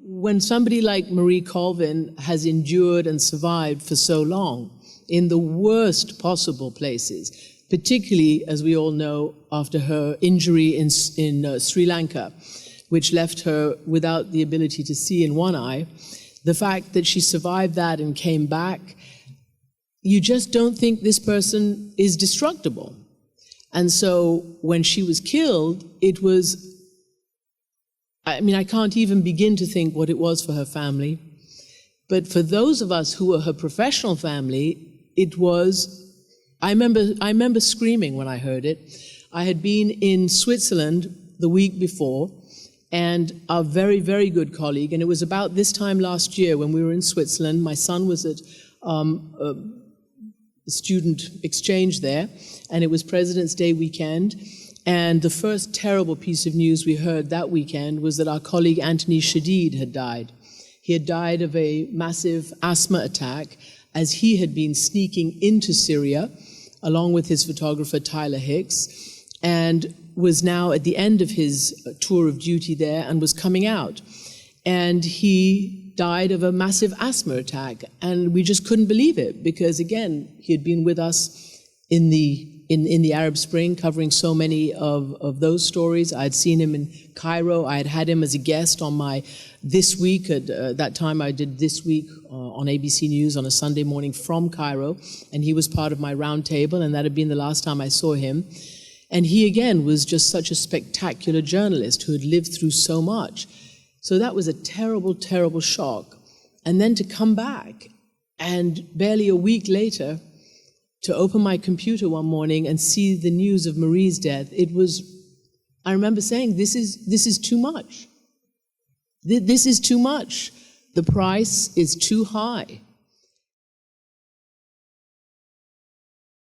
when somebody like Marie Colvin has endured and survived for so long in the worst possible places, particularly, as we all know, after her injury in Sri Lanka, which left her without the ability to see in one eye, the fact that she survived that and came back, you just don't think this person is destructible. And so when she was killed, it was, I mean, I can't even begin to think what it was for her family. But for those of us who were her professional family, it was, I remember screaming when I heard it. I had been in Switzerland the week before, and a very, very good colleague, and it was about this time last year when we were in Switzerland. My son was at a student exchange there, and it was President's Day weekend. And the first terrible piece of news we heard that weekend was that our colleague Anthony Shadid had died. He had died of a massive asthma attack as he had been sneaking into Syria, along with his photographer Tyler Hicks, and was now at the end of his tour of duty there and was coming out. And he died of a massive asthma attack, and we just couldn't believe it, because again, he had been with us in the Arab Spring, covering so many of those stories. I had seen him in Cairo. I had him as a guest on my This Week. At that time, I did This Week on ABC News on a Sunday morning from Cairo, and he was part of my round table, and that had been the last time I saw him. And he, again, was just such a spectacular journalist who had lived through so much. So that was a terrible, terrible shock. And then to come back, and barely a week later, to open my computer one morning and see the news of Marie's death, it was, I remember saying, this is too much. This is too much. The price is too high.